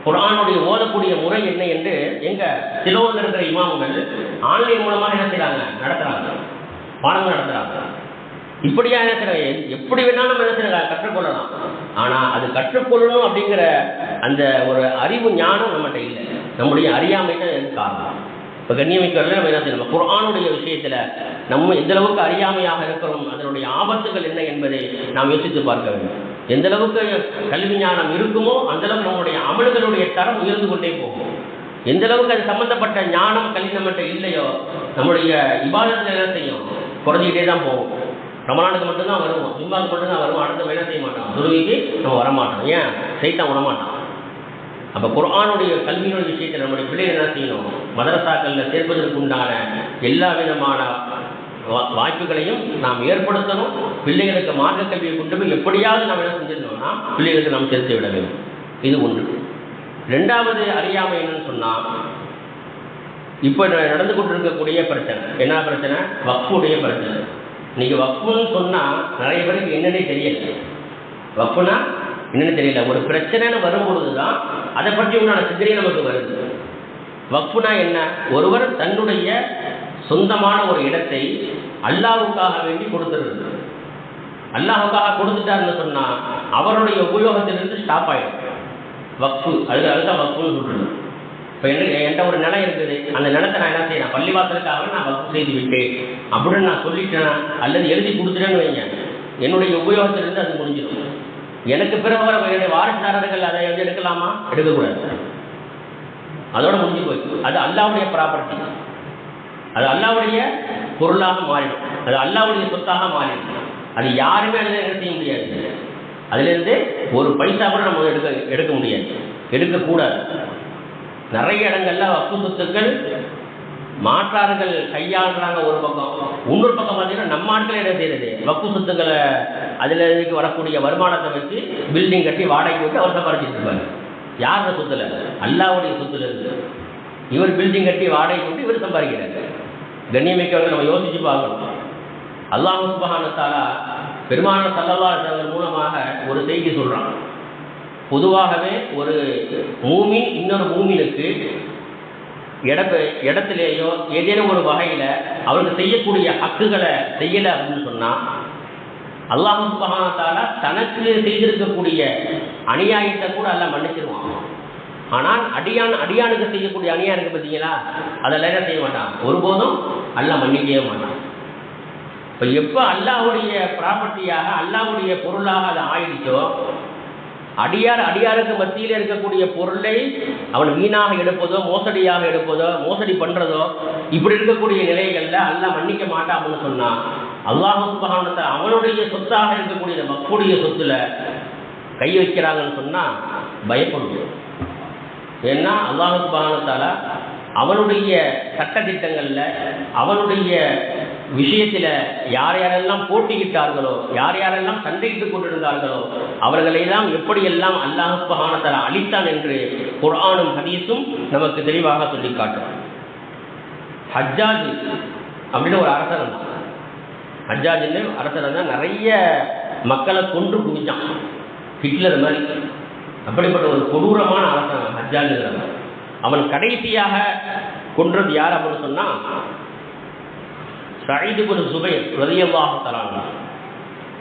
குர்ஆனுடைய ஓதக்கூடிய முறை என்ன என்று எங்கள் சிலோவில் இருக்கிற இமாம்கள் ஆன்லைன் மூலமாக என்ன செய்கிறாங்க, நடத்துகிறாங்க, பாடங்கள் நடத்துகிறாங்க. இப்படியா என்ன செய்ய, எப்படி வேணாலும் நம்ம என்ன செய்ய கற்றுக்கொள்ளலாம். ஆனால் அது கற்றுக்கொள்ளணும் அப்படிங்கிற அந்த ஒரு அறிவு ஞானம் நம்மகிட்ட இல்லை, நம்முடைய அறியாமை தான் எனக்கு காரணம். இப்போ கண்ணியமிக்கவர்கள் நம்ம என்ன செய்யணும், குர்ஆனுடைய விஷயத்தில் நம்ம எந்த அளவுக்கு அறியாமையாக இருக்கிறோம், அதனுடைய ஆபத்துகள் என்ன என்பதை நாம் யோசித்து பார்க்க வேண்டும். எந்த அளவுக்கு கல்வி ஞானம் இருக்குமோ அந்த அளவுக்கு நம்முடைய அமல்களுடைய தரம் உயர்ந்து கொண்டே போகும். எந்த அளவுக்கு அது சம்பந்தப்பட்ட ஞானம் கல்வி நம்மகிட்ட இல்லையோ நம்முடைய இபாதத்தில் என்ன செய்யும், குறைஞ்சிக்கிட்டே தான் போகும். ரமலானுக்கு மட்டும்தான் வருவோம், ஜும்மாவுக்கு மட்டும்தான் வருவோம், அடுத்த வேலை செய்ய மாட்டோம், தொழுகைக்கு நம்ம வரமாட்டோம். ஏன், சைத்தான் விடமாட்டான். அப்போ குர்ஆனுடைய கல்வியினுடைய விஷயத்தில் நம்முடைய பிள்ளைகள் என்ன செய்யணும், மதரசாக்களில் சேர்ப்பதற்கு உண்டான எல்லா விதமான வாய்ப்புகளையும் நாம் ஏற்படுத்தணும். பிள்ளைகளுக்கு மார்க்க கல்வியை கொண்டு போய் எப்படியாவது நாம் என்ன செஞ்சிடணும்னா பிள்ளைகளுக்கு நாம் சேர்த்து விட வேண்டும். இது ஒன்று. 2வது அறியாமை என்னன்னு சொன்னால், இப்போ நடந்து கொண்டிருக்கக்கூடிய பிரச்சனை என்ன பிரச்சனை, வக்ஃபுடைய பிரச்சனை. இன்னைக்கு வக்ஃபுன்னு சொன்னால் நிறைய பேருக்கு என்னன்னே தெரியல. வக்ஃபுனா என்னன்னு தெரியல. ஒரு பிரச்சனைன்னு வரும்பொழுது தான் அதை பற்றி உண்டான சிந்தனை நமக்கு வருது. வக்ஃபுனா என்ன, ஒருவர் தன்னுடைய சொந்தமான ஒரு இடத்தை அல்லாஹ்வுக்காக வேண்டி கொடுத்துருது. அல்லாஹ்வுக்காக கொடுத்துட்டாருன்னு சொன்னால் அவருடைய உபயோகத்திலிருந்து ஸ்டாப் ஆகிடும். வக்ஃபு அதுதான் வக்ஃபுன்னு சொல்கிறது. இப்போ என்கிட்ட ஒரு நிலம் இருக்குது, அந்த நிலத்தை நான் என்ன செய்யறேன், பள்ளிவாசலுக்காக நான் வகுப்பு செய்து விட்டேன் அப்படின்னு நான் சொல்லிட்டேன் அல்லது எழுதி கொடுத்துட்டேன்னு வைங்க, என்னுடைய உபயோகத்திலிருந்து அது முடிஞ்சிடும். எனக்கு பிறகு வர என்னுடைய வாரிசுதாரர்கள் அதை வந்து எடுக்கலாமா? எடுக்கக்கூடாது. அதோட முடிஞ்சு போயிடுச்சு. அது அல்லாவுடைய ப்ராப்பர்ட்டி, அது அல்லாவுடைய பொருளாக மாறிடும், அது அல்லாவுடைய சொத்தாக மாறிடும். அது யாருமே அதில் என்ன செய்ய முடியாது, அதிலிருந்து ஒரு பைசா கூட நம்ம எடுக்க முடியாது, எடுக்கக்கூடாது. நிறைய இடங்கள்ல வக்ஃபு சொத்துக்கள் மாற்றார்கள் கையாளுறாங்க ஒரு பக்கம், இன்னொரு பக்கம் பார்த்தீங்கன்னா நம்ம ஆட்களே என்ன செய்யறது, வக்ஃபு சொத்துக்களை அதில் வரக்கூடிய வருமானத்தை வச்சு பில்டிங் கட்டி வாடகை விட்டு அவர் சம்பாதிச்சிட்டு இருப்பாரு. யாரோட சொத்துல? அல்லாவுடைய சொத்துல இருந்து இவர் பில்டிங் கட்டி வாடகை விட்டு இவர் சம்பாதிக்கிறாரு. கண்ணியமிக்கவர்கள் நம்ம யோசிச்சு பார்க்கணும். அல்லாஹ் சுப்ஹானஹு வ தஆலா பெருமானார் ஸல்லல்லாஹு அலைஹி வஸல்லம் மூலமாக ஒரு செய்தி சொல்றான். பொதுவாகவே ஒரு மூமின் இன்னொரு மூமினுக்கு இடத்திலேயோ ஏதேனும் ஒரு வகையில் அவருக்கு செய்யக்கூடிய ஹக்குகளை செய்யலை அப்படின்னு சொன்னால் அல்லாஹ் சுப்ஹானஹு வ தஆலா தனக்கு செய்திருக்கக்கூடிய அநியாயத்தை கூட அல்லாஹ் மன்னிச்சிருவான். ஆனால் அடியானுக்கு செய்யக்கூடிய அநியாயம் இருக்கு பார்த்தீங்களா, அதெல்லாம் என்ன செய்ய மாட்டான், ஒருபோதும் அல்லாஹ் மன்னிக்கவே மாட்டான். இப்போ எப்போ அல்லாஹ்வுடைய ப்ராப்பர்ட்டியாக அல்லாஹ்வுடைய பொருளாக அதை ஆயிடுச்சோ, அடியாருக்கு மத்தியில் இருக்கக்கூடிய பொருளை அவன் வீணாக எடுப்பதோ மோசடியாக எடுப்பதோ மோசடி பண்ணுறதோ இப்படி இருக்கக்கூடிய நிலைகளில் அல்லாஹ் மன்னிக்க மாட்டான் அப்படின்னு சொன்னான். அல்லாஹ் சுப்ஹானஹு வ தஆலா அவனுடைய சொத்தாக இருக்கக்கூடிய மக்களுடைய சொத்துல கை வைக்கிறாங்கன்னு சொன்னால் பயப்படும். ஏன்னா அல்லாஹ் சுப்ஹானஹு வ தஆலா அவனுடைய சட்டத்திட்டங்களில் அவனுடைய விஷயத்தில் யார் யாரெல்லாம் போட்டியிட்டார்களோ, யார் யாரெல்லாம் சண்டையிட்டுக் கொண்டிருந்தார்களோ அவர்களெல்லாம் எப்படியெல்லாம் அல்லாஹ் சுப்ஹானஹு வ தஆலா அளித்தான் என்று குர்ஆனும் ஹதீஸும் நமக்கு தெளிவாக சொல்லி காட்டும். ஹஜ்ஜாஜ் அப்படின்னு ஒரு அரசர் இருந்தான். ஹஜ்ஜாஜ்னு அரசர் தான் நிறைய மக்களை கொன்று குவிச்சான், ஹிட்லர் மாதிரி. அப்படிப்பட்ட ஒரு கொடூரமான அரசன் ஹஜ்ஜாஜ். அவன் கடைசியாக கொன்றது யார் அப்படின்னு சொன்னா சயீத் இப்னு ஸுபைர் ரலியல்லாஹு தஆலா அன்ஹு.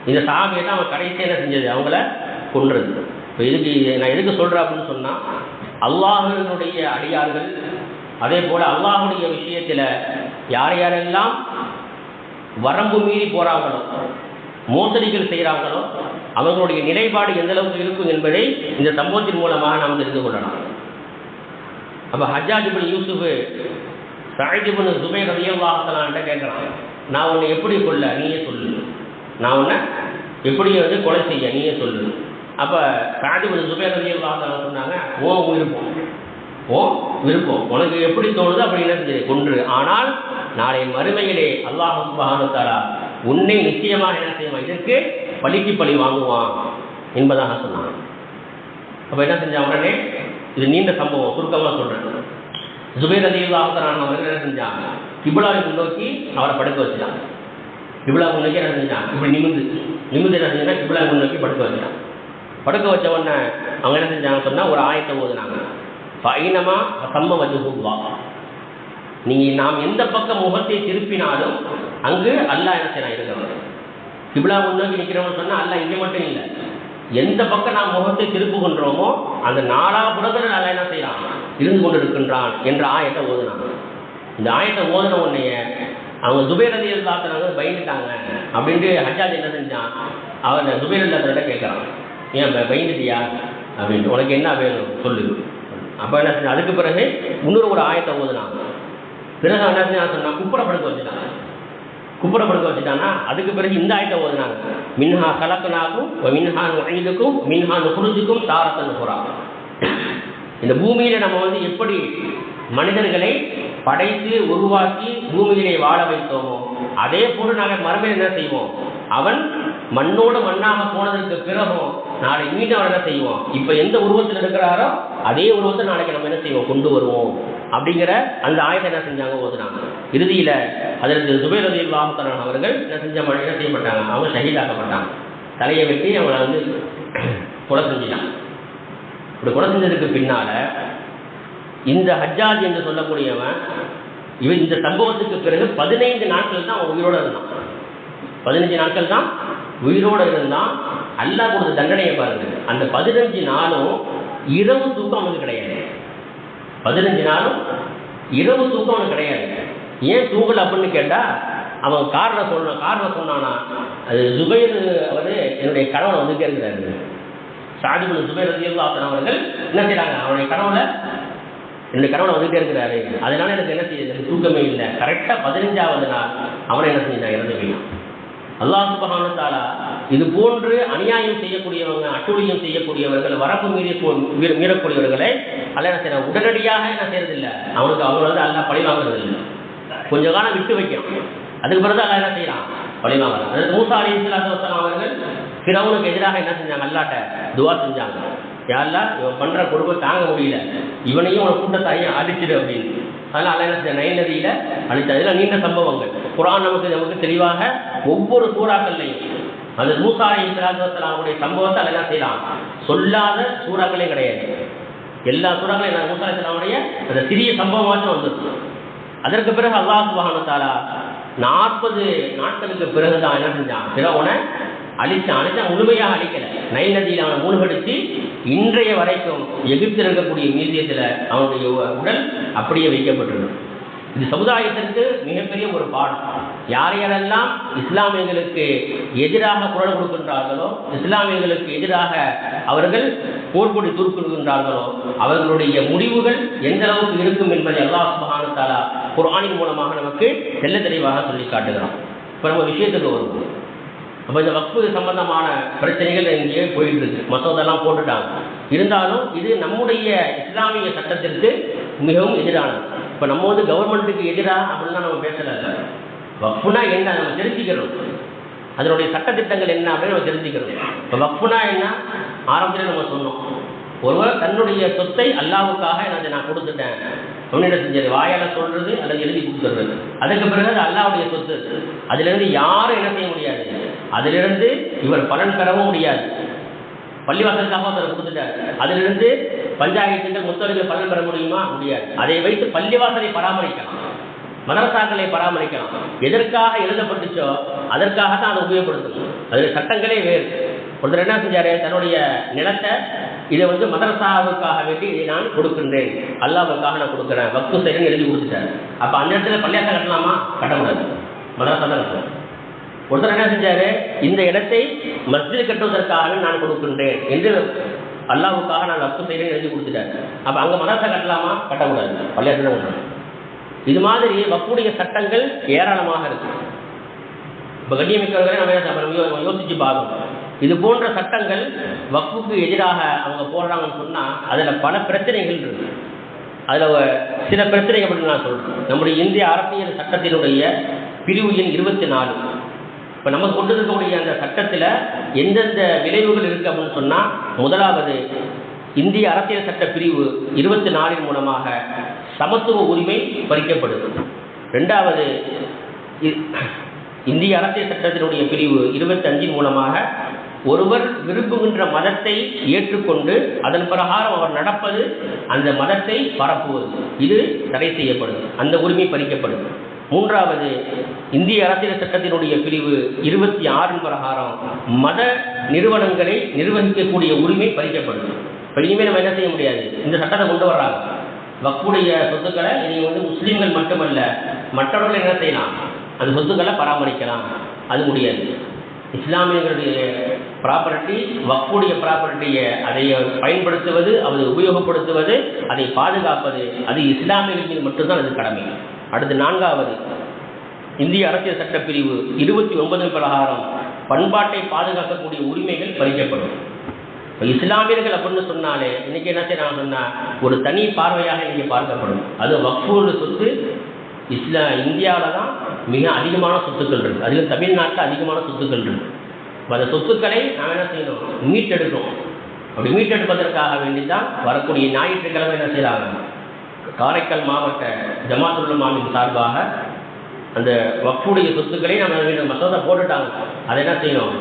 இந்த சஹாபியை தான் அவன் கடைசியாக செஞ்சது, அவங்கள கொன்றது. இப்போ இதுக்கு நான் எதுக்கு சொல்கிறேன் அப்படின்னு சொன்னால், அல்லாஹ்வினுடைய அடியார்கள் அதே போல் அல்லாஹ்வுடைய விஷயத்தில் யார் யாரெல்லாம் வரம்பு மீறி போகிறாங்களோ மோசடிகள் செய்கிறாங்களோ அவர்களுடைய நிலைப்பாடு எந்த அளவுக்கு இருக்கும் என்பதை இந்த சம்பவத்தின் மூலமாக நாம் தெரிந்து கொள்ளலாம். அப்போ ஹஜ்ஜாஜ் இப்னு யூசுஃப் சயீத் இப்னு ஸுபைர் ரலியல்லாஹு தஆலா அன்ஹு கேட்குறான், நான் உன்னை எப்படி கொல்ல நீயே சொல்லு, நான் உன்னை எப்படி வந்து கொலை செய்ய நீயே சொல்லு. அப்போ சயீத் இப்னு ஸுபைர் ரலியல்லாஹு தஆலா சொன்னாங்க, ஓ விருப்பம் உனக்கு எப்படி தோணுது அப்படி என்ன செஞ்சு கொன்று, ஆனால் நாளை மறுமையிலே அல்லாஹ் சுப்ஹானஹு வ தஆலா உன்னை நிச்சயமாக என்ன செய்வான், இதற்கு பழிக்கு பழி வாங்குவான் என்பதாக சொன்னாங்க. அப்போ என்ன செஞ்சான், உடனே இது நீண்ட சம்பவம் சுருக்கமாக சொல்கிறேன். ஸுபைர் ரலியல்லாஹு தஆலா அவர்கள் என்ன செஞ்சாங்க, கிப்லாவை முன்னோக்கி அவரை படுக்க வச்சுட்டான். கிப்லா முன்னோக்கி என்ன செஞ்சான், இப்படி நிமிந்து என்ன செஞ்சாங்கன்னா கிப்லா முன்னோக்கி படுக்க வச்சுட்டான். படுக்க வச்ச உடனே அவங்க என்ன செஞ்சாங்கன்னு சொன்னால் ஒரு ஆயத்தை ஓதுனாங்க, ஃபைனமா சம்ம வஜ்ஹுல்லாஹ், நீங்கள் நாம் எந்த பக்கம் முகத்தை திருப்பினாலும் அங்கு அல்லாஹ் என்ன செய்யலாம் இருக்கிறவர். கிப்லா முன்னோக்கி நிற்கிறவங்க சொன்னால் அல்லாஹ் இங்கே மட்டும் இல்லை, எந்த பக்கம் நாம் முகத்தை திருப்புகின்றோமோ அந்த நாலாபுறத்தில் அல்லாஹ் என்ன செய்யலாம் இருந்து கொண்டு இருக்கின்றான் என்ற ஆயத்தை ஓதுனாங்க. இந்த ஆயத்தை ஓதுன உடனே அவங்க ஸுபைர் ரலியல்லாஹு தஆலா பயந்துட்டாங்க. அப்படின்ட்டு ஹஜ்ஜாஜ் என்ன செஞ்சான், அவன் ஸுபைர் ரலியல்லாஹு தஆலா கேட்குறான், ஏன் பயந்துட்டியா அப்படின்ட்டு, உனக்கு என்ன வேணும் சொல்லு. அப்போ என்ன செஞ்சா, அதுக்கு பிறகு இன்னொரு ஒரு ஆயத்தை ஓதுனாங்க. பிறகு என்ன செஞ்சா சொன்னால் குப்புறப்படுத்த வச்சுட்டாங்க. குப்புறப்படுத்த வச்சுட்டாங்கன்னா அதுக்கு பிறகு இந்த ஆயத்தை ஓதுனாங்க, மின்ஹா கலக்னாக்கும் மின்ஹா நுஈதுக்கும் மின்ஹா நுக்ரிஜுக்கும் தாரத்தன் உக்ரா. இந்த பூமியில் நம்ம வந்து எப்படி மனிதர்களை படைத்து உருவாக்கி பூமியிலே வாழ வைத்தோமோ அதே போல் நாங்கள் மறுமையில் என்ன செய்வோம், அவன் மண்ணோடு மண்ணாக போனதற்கு பிறகும் நாளை மீண்டும் அவன் என்ன செய்வோம், இப்போ எந்த உருவத்தில் இருக்கிறாரோ அதே உருவத்தை நாளைக்கு நம்ம என்ன செய்வோம் கொண்டு வருவோம் அப்படிங்கிற அந்த ஆயத்தை என்ன செஞ்சாங்க ஓதுனாங்க. இறுதியில் அதற்கு ஸுபைர் ரலியல்லாஹு தஆலா அவர்கள் என்ன செய்யப்பட்டாங்க, அவங்க ஷஹீதாக்கப்பட்டாங்க. தலையை வெட்டி அவங்களை வந்து கொலை செஞ்சிட்டாங்க. இப்படி கொலை செஞ்சதுக்கு பின்னால் இந்த ஹஜ்ஜாஜ் என்று சொல்லக்கூடியவன் இவன் இந்த சம்பவத்துக்கு பிறகு 15 நாட்கள் தான் அவன் உயிரோடு இருந்தான். 15 நாட்கள் தான் உயிரோடு இருந்தான். அல்லாஹ் கொடுத்த தண்டனையை பாருங்க, அந்த 15 நாளும் இரவு தூக்கம் அவனுக்கு கிடையாது. 15 நாளும் இரவு தூக்கம் அவனுக்கு கிடையாது. ஏன் தூங்கலை அப்படின்னு கேட்டால் அவன் காரணம் சொன்னானா, அது ஜுபைர் அவர் என்னுடைய கணவனை வந்துட்டே இருக்கிறாரு. சாதிபுல் ஜுபைர் ரலியல்லாஹு அன்ஹு அவர்கள் என்ன செய்கிறாங்க, அவனுடைய என்னுடைய கணவனை வந்துட்டே இருக்கிறாரு, அதனால எனக்கு என்ன செய்யுது, தூக்கமே இல்லை. கரெக்டாக 15ஆவது நாள் அவனை என்ன செஞ்சான், இறந்து போயிட்டான். அல்லாஹ் சுப்ஹானஹு வ தஆலா இது போன்று அநியாயம் செய்யக்கூடியவங்க, அட்டூழியம் செய்யக்கூடியவர்கள், வரப்பு மீறக்கூடியவர்களை அல்ல என்ன செய்யறான், உடனடியாக என்ன செய்யறதில்லை, அவங்க அல்ல பழி வாங்குறது இல்லை. கொஞ்ச காலம் விட்டு வைக்கணும், அதுக்கு பிறகு அல்ல என்ன செய்யறான், பழி வாங்கலாம். அதாவது மூசா அலைஹிஸ்ஸலாத்து வஸ்ஸலாம் அவர்கள் ஃபிரௌனுக்கு எதிராக என்ன செஞ்சாங்க, அல்லாஹ்ட்ட துஆ செஞ்சாங்க, யா அல்லாஹ் இவன் பண்ற கொடுமை தாங்க முடியல, இவனையும் அவன் கூட்டத்தாரையும் அடிச்சிடு அப்படின்னு. அதனால் அல்ல என்ன செஞ்ச, நைல் நதியில அழித்தது. இதெல்லாம் நீண்ட சம்பவங்கள். குர்ஆன் நமக்கு தெளிவாக ஒவ்வொரு சூறாக்கள்லையும் அது மூசா அலைஹிஸ்ஸலாத்து வஸ்ஸலாமுடைய சம்பவத்தை அல்ல என்ன செய்யலாம், சொல்லாத சூறாக்களே கிடையாது. எல்லா சூறாக்களையும் மூசா அலைஹிஸ்ஸலாமுடைய அந்த சிறிய சம்பவமாச்சும் வந்துருக்கு. அதற்கு பிறகு அல்லாஹ் சுப்ஹானஹு வ தஆலா 40 நாட்களுக்கு பிறகுதான் என்ன செஞ்சான், ஃபிரௌனை அழிச்சான். முழுமையாக அழிக்கலை, நைல் நதியில் அவனை மூழ்கடித்து இன்றைய வரைக்கும் எகிப்தில் இருக்கக்கூடிய மியூசியத்தில் அவனுடைய உடல் அப்படியே வைக்கப்பட்டிருக்கு. இது சமுதாயத்திற்கு மிகப்பெரிய ஒரு பாடம். யாரையெல்லாம் இஸ்லாமியர்களுக்கு எதிராக குரல் கொடுக்கின்றார்களோ, இஸ்லாமியர்களுக்கு எதிராக அவர்கள் போர்க்கொடி தூக்கிடுகின்றார்களோ, அவர்களுடைய முடிவுகள் எந்த அளவுக்கு இருக்கும் என்பதை அல்லாஹ் சுப்ஹானஹு வ தஆலா குர்ஆனின் மூலமாக நமக்கு தெள்ள தெளிவாக சொல்லி காட்டுகிறான். இப்போ நம்ம விஷயத்துக்கு வருவோம். அப்போ இந்த வக்ஃபு சம்பந்தமான பிரச்சனைகள் இங்கேயே போயிட்டு இருக்கு, மசோதெல்லாம் போட்டுட்டாங்க. இருந்தாலும் இது நம்முடைய இஸ்லாமிய சட்டத்திற்கு மிகவும் எதிரானது. இப்போ நம்ம கவர்மெண்ட்டுக்கு எதிராக அப்படின்னா நம்ம பேசல. வக்ஃபுனா என்ன நம்ம தெரிஞ்சுக்கிறோம், அதனுடைய சட்டத்திட்டங்கள் என்ன அப்படின்னு நம்ம தெரிஞ்சுக்கிறோம். இப்போ வக்ஃபுனா என்ன, ஆரம்பத்தில் நம்ம சொன்னோம், ஒருவர் தன்னுடைய சொத்தை அல்லாஹ்வுக்காக நான் கொடுத்துட்டேன் அப்படின்னு என்ன செஞ்சது, வாயால் சொல்றது அல்லது எழுதி கொடுத்துறது. அதுக்கு பிறகு அது அல்லாஹ்வுடைய சொத்து, அதிலிருந்து யாரும் என்ன செய்ய முடியாது, அதிலிருந்து இவர் பலன் பெறவும் முடியாது. பள்ளிவாசலுக்காக அதை கொடுத்துட்டார், அதிலிருந்து பஞ்சாயத்துகள் முத்தொழில்கள் பலன் பெற முடியுமா, முடியாது. அதை வைத்து பள்ளிவாசலை பராமரிக்கலாம், மதரசாக்களை பராமரிக்கலாம். எதற்காக எழுதப்பட்டுச்சோ அதற்காகத்தான் அதை உபயோகப்படுத்தணும். அதில் சட்டங்களே வேறு. ஒருத்தர் என்ன செஞ்சாரு, தன்னுடைய நிலத்தை இதை மதரசாவுக்காக வேண்டி இதை நான் கொடுக்கின்றேன், அல்லாஹ்வுக்காக நான் கொடுக்குறேன், வக்ஃபு செய்யணும்னு எழுதி கொடுத்துட்டாரு. அப்போ அந்த இடத்துல பள்ளியாசை கட்டலாமா, கட்டக்கூடாது, மதரசா தான் கட்டணும். ஒருத்தர் என்ன செஞ்சாரு, இந்த இடத்தை மஸ்ஜித் கட்டுவதற்காக நான் கொடுக்கின்றேன் என்று அல்லாஹ்வுக்காக நான் வக்ஃபு செய்யணும்னு எழுதி கொடுத்துட்டாரு. அப்போ அங்கே மதரசா கட்டலாமா, கட்டக்கூடாது, பள்ளியாசை தான் கட்டணும். இது மாதிரி வக்ஃபுடைய சட்டங்கள் ஏராளமாக இருக்கு. இப்போ கண்ணியமிக்கவர்களை நம்ம யோசிச்சு பார்க்கணும். இது போன்ற சட்டங்கள் வக்ஃபுக்கு எதிராக அவங்க போடுறாங்கன்னு சொன்னால் அதில் பல பிரச்சனைகள் இருக்கு. அதில் சில பிரச்சனைகள் அப்படின்னு நான் சொல்கிறேன். நம்முடைய இந்திய அரசியல் சட்டத்தினுடைய பிரிவு எண் 24. இப்போ நம்ம கொண்டு இருக்கக்கூடிய அந்த சட்டத்தில் எந்தெந்த விளைவுகள் இருக்குது அப்படின்னு சொன்னால், முதலாவது இந்திய அரசியல் சட்ட பிரிவு 24 மூலமாக சமத்துவ உரிமை பறிக்கப்படுது. ரெண்டாவது, இந்திய அரசியல் சட்டத்தினுடைய பிரிவு 25 மூலமாக ஒருவர் விரும்புகின்ற மதத்தை ஏற்றுக்கொண்டு அதன் பிரகாரம் அவர் நடப்பது, அந்த மதத்தை பரப்புவது, இது தடை செய்யப்படுது, அந்த உரிமை பறிக்கப்படுது. மூன்றாவது, இந்திய அரசியல் சட்டத்தினுடைய பிரிவு 26 பிரகாரம் மத நிறுவனங்களை நிர்வகிக்கக்கூடிய உரிமை பறிக்கப்படுது. இப்போ இனிமேல் நம்ம என்ன செய்ய முடியாது, இந்த சட்டத்தை கொண்டு வர்றாங்க, வக்ஃபுடைய சொத்துக்களை இனி முஸ்லீம்கள் மட்டுமல்ல மற்றவர்கள் என்ன செய்யலாம், அந்த சொத்துக்களை பராமரிக்கலாம், அது முடியாது. இஸ்லாமியர்களுடைய ப்ராப்பர்ட்டி, வக்ஃபுடைய ப்ராப்பர்ட்டியை அதை பயன்படுத்துவது, அதை உபயோகப்படுத்துவது, அதை பாதுகாப்பது, அது இஸ்லாமியர்கள் மீது மட்டும்தான் அது கடமை. அடுத்து நான்காவது, இந்திய அரசியல் சட்ட பிரிவு 29 பிரகாரம் பண்பாட்டை பாதுகாக்கக்கூடிய உரிமைகள் பறிக்கப்படும். இப்போ இஸ்லாமியர்கள் அப்படின்னு சொன்னாலே இன்னைக்கு என்ன செய்யறாங்க சொன்னால், ஒரு தனி பார்வையாக இன்றைக்கி பார்க்கப்படும். அது வக்ஃபுடைய சொத்து இந்தியாவில் தான் மிக அதிகமான சொத்துக்கள் இருக்குது, அதில் தமிழ்நாட்டில் அதிகமான சொத்துக்கள் இருக்குது. அந்த சொத்துக்களை நாம் என்ன செய்யணும், மீட்டெடுக்கணும். அப்படி மீட்டெடுப்பதற்காக வேண்டி தான் வரக்கூடிய ஞாயிற்றுக்கிழமை என்ன செய்யறாங்க, காரைக்கால் மாவட்ட ஜமாத்துல் உலமாவின் சார்பாக அந்த வக்ஃபுடைய சொத்துக்களை நம்ம மசோதா போட்டுட்டாங்க. அதை என்ன செய்யணும்,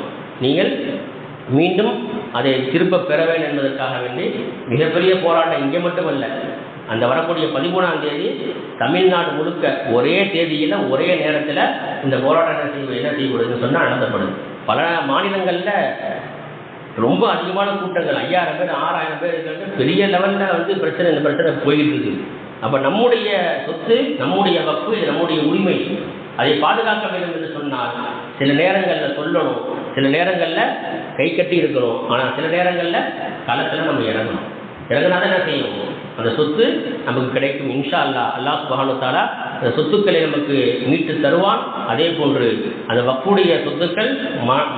நீங்கள் மீண்டும் அதை திரும்ப பெற வேண்டும் என்பதற்காக வேண்டி மிகப்பெரிய போராட்டம் இங்கே மட்டுமல்ல, அந்த வரக்கூடிய 13ஆம் தேதி தமிழ்நாடு முழுக்க ஒரே தேதியில் ஒரே நேரத்தில் இந்த போராட்டம் என்ன செய்யப்படுதுன்னு சொன்னால் நடத்தப்படுது. பல மாநிலங்களில் ரொம்ப அதிகமான கூட்டங்கள் 5000 பேர் 6000 பேர் இருக்கிறது பெரிய லெவலில் பிரச்சனை, இந்த பிரச்சனை போயிட்டு இருக்கு. அப்போ நம்முடைய சொத்து, நம்முடைய வக்ஃபு, நம்முடைய உரிமை, அதை பாதுகாக்க வேண்டும் என்று சொன்னால் சில நேரங்களில் சொல்லணும், சில நேரங்களில் கை கட்டி இருக்கணும், ஆனால் சில நேரங்களில் களத்தில் நம்ம இறங்கணும். இறங்கினாதான் என்ன செய்யணும், அந்த சொத்து நமக்கு கிடைக்கும். இன்ஷா அல்லாஹ், அல்லாஹ் சுப்ஹானஹு வ தஆலா அந்த சொத்துக்களை நமக்கு மீட்டு தருவான். அதே போன்று அந்த வக்ஃபுடைய சொத்துக்கள்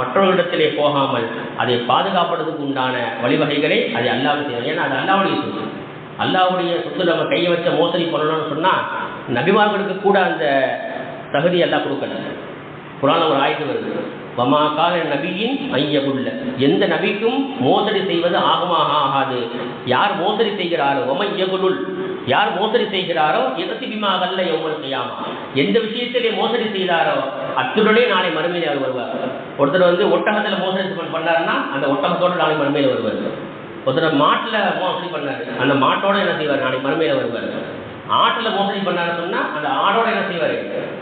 மற்றவர்களிடத்திலே போகாமல் அதை பாதுகாப்பதற்கு உண்டான வழிவகைகளை அதை அல்லாஹ் செய்யணும். ஏன்னா அது அல்லாஹ்வுடைய சொத்து. அல்லாஹ்வுடைய சொத்து நம்ம கையை வச்ச மோசடி பண்ணணும்னு சொன்னால் நபிமார்களுக்கு கூட அந்த தகுதி எல்லாம் கொடுக்கல. குர்ஆன்ல ஒரு ஆயத்து வருது, வமா கால நபியின் ஐயகுல்ல, எந்த நபிக்கும் மோசடி செய்வது ஆகமாக ஆகாது. யார் மோசடி செய்கிறாரோ, ஒமையகுலுல், யார் மோசடி செய்கிறாரோ எதத்திபிமாகல்ல யௌமல் கியாமா, எந்த விஷயத்திலே மோசடி செய்தாரோ அத்துடனே நாளை மறுமையில் அவர் வருவார். ஒருத்தர் ஒட்டகத்தில் மோசடி பண்ணாருன்னா அந்த ஒட்டகத்தோடு நாளை மறுமையில் வருவார். ஒருத்தர் மாட்டில் மோசடி பண்ணார், அந்த மாட்டோட என்ன செய்வார், நாளைக்கு மறுமையில் வருவார். ஆட்டில் மோசடி பண்ணாருன்னு சொன்னால் அந்த ஆடோட என்ன செய்வார்,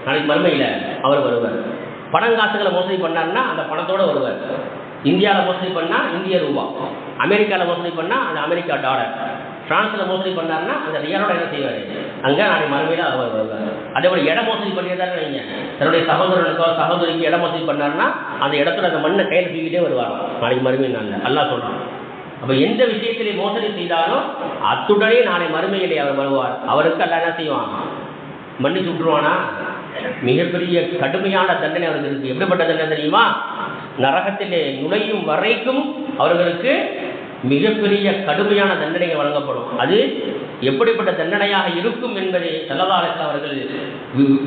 நாளைக்கு மறுமையில் அவர் வருவார். பணங்காசுகளை மோசடி பண்ணாருன்னா அந்த பணத்தோடு வருவார். இந்தியாவில் மோசடி பண்ணால் இந்திய ரூபா, அமெரிக்காவில் மோசடி பண்ணால் அந்த அமெரிக்கா டாலர், ஃப்ரான்ஸில் மோசடி பண்ணாருன்னா அந்த ரியாலோட என்ன செய்வார், அங்கே நாளைக்கு மறுமையில் அவர் வருவார். அதே போல் இட மோசடி பண்ணியதாக வைங்க, தன்னுடைய சகோதரனுக்கோ சகோதரிக்கு இட மோசடி பண்ணாருன்னா அந்த இடத்துல அந்த மண்ணை கையில் தூக்கிட்டே வருவார் நாளைக்கு மறுமையில். நல்ல அல்லாஹ் சொல்கிறான். அப்போ எந்த விஷயத்திலே மோசடி செய்தாலும் அத்துடனே நாளை மறுமையிலே அவர் வருவார். அவருக்கு அல்ல என்ன செய்வான், மன்னிச்சு விட்டுருவானா? மிகப்பெரிய கடுமையான தண்டனை அவருக்கு இருக்கு. எப்படிப்பட்ட தண்டனை தெரியுமா? நரகத்திலே நுழையும் வரைக்கும் அவர்களுக்கு மிகப்பெரிய கடுமையான தண்டனைகள் வழங்கப்படும். அது எப்படிப்பட்ட தண்டனையாக இருக்கும் என்பதை ஸல்லல்லாஹு அலைஹி வஸல்லம் அவர்கள்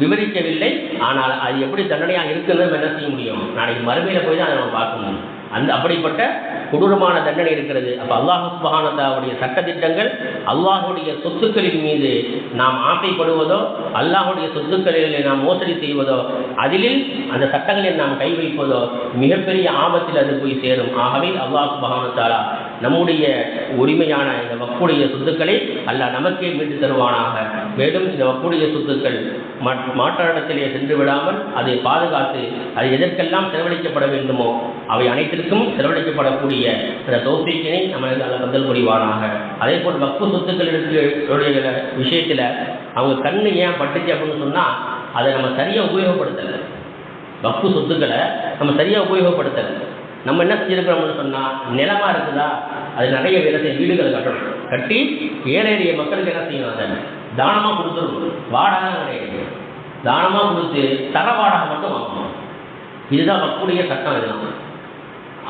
விவரிக்கவில்லை. ஆனால் அது எப்படி தண்டனையாக இருக்குன்னு என்ன செய்ய முடியும், நாளைக்கு மறுமையில போய் தான் அதை நம்ம பார்க்க முடியும். அப்படிப்பட்ட கொடூரமான தண்டனை இருக்கிறது. அப்போ அல்லாஹ் சுப்ஹானஹு வ தஆலாவுடைய சட்டத்திட்டங்கள், அல்லாஹுடைய சொத்துக்களின் மீது நாம் ஆசைப்படுவதோ, அல்லாஹுடைய சொத்துக்களில் நாம் மோசடி செய்வதோ, அதில் அந்த சட்டங்களில் நாம் கை வைப்பதோ மிகப்பெரிய ஆபத்தில் அது போய் சேரும். ஆகவே அல்லாஹ் சுப்ஹானஹு வ தஆலா நம்முடைய உரிமையான இந்த வக்ஃபுடைய சொத்துக்களை அல்லாஹ் நமக்கே மீட்டு தருவானாக. மேலும் இந்த வக்ஃபுடைய சொத்துக்கள் மாற்றாடத்திலே சென்று விடாமல் அதை பாதுகாத்து அது எதற்கெல்லாம் செலவழிக்கப்பட வேண்டுமோ அவை அனைத்திற்கும் செலவழிக்கப்படக்கூடிய அந்த தௌஃபீக்கினை நம்மளுக்கு அல்ல தந்தல் புரிவானாக. அதே போல் வக்ஃபு சொத்துக்களுடைய விஷயத்தில் அவங்க கண்ணு ஏன் பட்டுச்சு அப்படின்னு சொன்னால் அதை நம்ம சரியாக உபயோகப்படுத்தலை. வக்ஃபு சொத்துக்களை நம்ம சரியாக உபயோகப்படுத்தலை. நம்ம என்ன செஞ்சுருக்கிறோம்னு சொன்னால், நிலமாக இருக்குதா அது நிறைய வேலை செய்ய வீடுகளை கட்டணும், கட்டி ஏழை எளிய மக்களுக்கு என்ன செய்யணும், அதை தானமாக கொடுத்துடணும். வாடகை கிடையாது, தானமாக கொடுத்து தர வாடகை மட்டும் வாங்கணும். இதுதான் வக்ஃபுடைய சட்டம். இதெல்லாம்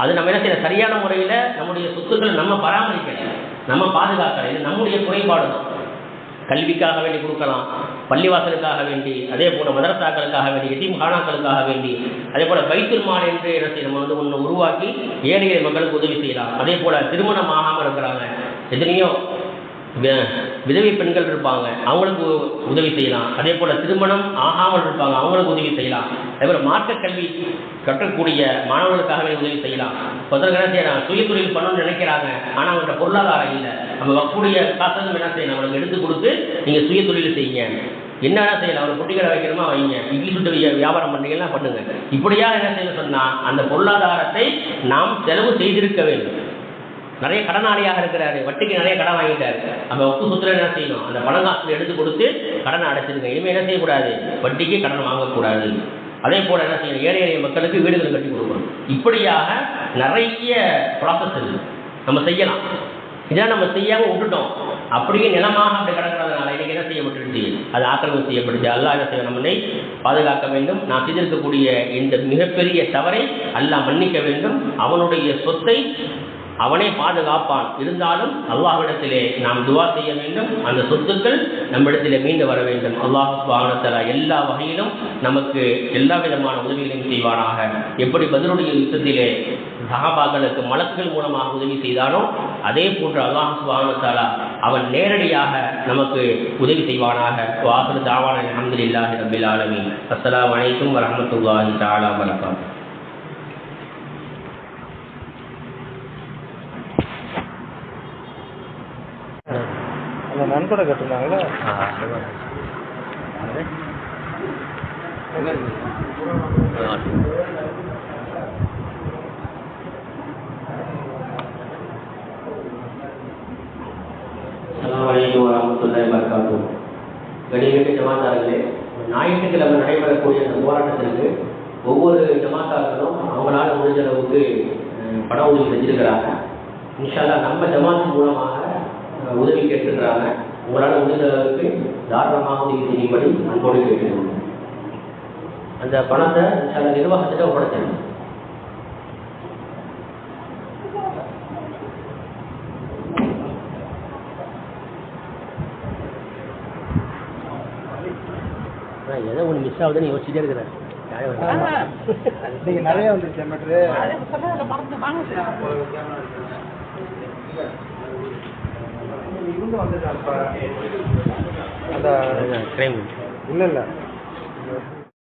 அது நம்ம என்ன செய்யணும், சரியான முறையில் நம்முடைய சொத்துக்களை நம்ம பராமரிக்கலை, நம்ம பாதுகாக்கலை. இது நம்முடைய குறைபாடு தான். கல்விக்காக வேண்டி கொடுக்கலாம், பள்ளிவாசலுக்காக வேண்டி, அதே போல் மதரசாக்களுக்காக வேண்டி, எத்தீம் கானாக்களுக்காக வேண்டி, அதே போல் பைத்துல் மால் என்று என்ன செய்யணும், நம்ம ஒன்று உருவாக்கி ஏழை மக்களுக்கு உதவி செய்யலாம். அதே போல் திருமணம் ஆகாமல் இருக்கிறாங்க, எத்தனையோ விதவை பெண்கள் இருப்பாங்க, அவங்களுக்கு உதவி செய்யலாம். அதே போல் திருமணம் ஆகாமல் இருப்பாங்க, அவங்களுக்கு உதவி செய்யலாம். அதே போல் மார்க்க கல்வி கற்றக்கூடிய மாணவர்களுக்காகவே உதவி செய்யலாம். ஒருத்தருக்கு என்ன செய்யலாம், சுய தொழில் பண்ணணும்னு நினைக்கிறாங்க, ஆனால் அவங்கள்ட்ட பொருளாதாரம் இல்லை. நம்ம வக்ஃபுடைய காசு என்ன செய்யணும், அவங்களுக்கு எடுத்து கொடுத்து நீங்கள் சுய தொழில் செய்யுங்க. என்னென்ன செய்யலாம், அவர் பொட்டிக்கடை வைக்கிறோமா வைங்க, இட்லி சுட்டு வியாபாரம் பண்ணுறீங்கன்னா பண்ணுங்க. இப்படியா என்ன செய்ய சொன்னால் அந்த பொருளாதாரத்தை நாம் செலவு செய்திருக்க வேண்டும். நிறைய கடனாளியாக இருக்கிறாரு, வட்டிக்கு நிறைய கடன் வாங்கிட்டாரு. நம்ம வக்ஃபு சொத்துல என்ன செய்யணும், அந்த பணம் காசு எடுத்து கொடுத்து கடனை அடைச்சிருங்க. இனிமேல் என்ன செய்யக்கூடாது, வட்டிக்கு கடன் வாங்கக்கூடாது. அதே போல் என்ன செய்யணும், ஏழை எளிய மக்களுக்கு வீடுகளை கட்டி கொடுக்கணும். இப்படியாக நிறைய ப்ராசஸ் இருக்குது, நம்ம செய்யலாம். இதெல்லாம் நம்ம செய்யாமல் விட்டுட்டோம், அப்படியே நிலமாக அப்படி கிடக்கிறதுனால இன்றைக்கி என்ன செய்யப்பட்டுருச்சு, அது ஆக்கிரமிப்பு செய்யப்பட்டுச்சு. அல்லாஹ் என்ன செய்ய நம்மளை பாதுகாக்க வேண்டும். நாம் செய்திருக்கக்கூடிய இந்த மிகப்பெரிய தவறை அல்லாஹ் மன்னிக்க வேண்டும். அவனுடைய சொத்தை அவனே பாதுகாப்பான். இருந்தாலும் அல்லாஹ்விடத்திலே நாம் துவா செய்ய வேண்டும், அந்த சொத்துக்கள் நம்மிடத்திலே மீண்டு வர வேண்டும். அல்லாஹ் சுப்ஹானஹு வ தஆலா எல்லா வகையிலும் நமக்கு எல்லா விதமான உதவிகளையும் செய்வானாக. எப்படி பத்ருடைய யுத்தத்திலே சஹாபாக்களுக்கு மலக்குகள் மூலமாக உதவி செய்தானோ அதே போன்று அல்லாஹ் சுப்ஹானஹு வ தஆலா அவன் நேரடியாக நமக்கு உதவி செய்வானாக. வாஹிரு தஅவானா அல்ஹம்துலில்லாஹி ரப்பில் ஆலமீன். அஸ்ஸலாமு அலைக்கும் வரஹ்மத்துல்லாஹி தஆலா வ பரகாத்துஹு. நண்பரை கட்டுனாங்களே வரமத்துல்லாஹி வபரகாத்துஹு. கணிமிக்க ஜமாத்தார்களே, ஞாயிற்றுக்கிழமை நடைபெறக்கூடிய அந்த போராட்டத்திற்கு ஒவ்வொரு ஜமாத்தார்களும் அவங்களால முடிஞ்ச அளவுக்கு பண உதவி செஞ்சிருக்கிறாங்க. இன்ஷா அல்லாஹ் நம்ம ஜமாத்தின் மூலமாக உதவி கேட்டுருக்கிறாங்க. உங்களால் முடிந்த அளவுக்கு தாராளமாக உதவி செய்யும்படி அன்போடு கேட்டுருக்கோம். அந்த பணத்தை இன்ஷா அல்லாஹ் நிர்வாகத்திட்ட ஒப்படைச்சிருக்கோம். எதோ ஒன்று மிஸ் ஆகுதுன்னு யோசிச்சுட்டே இருக்கிறேன். நீங்கள் நிறைய வந்துருச்சு மேட்ரு. இவங்க வந்துட்டாங்க அந்த கிரைம் இல்லை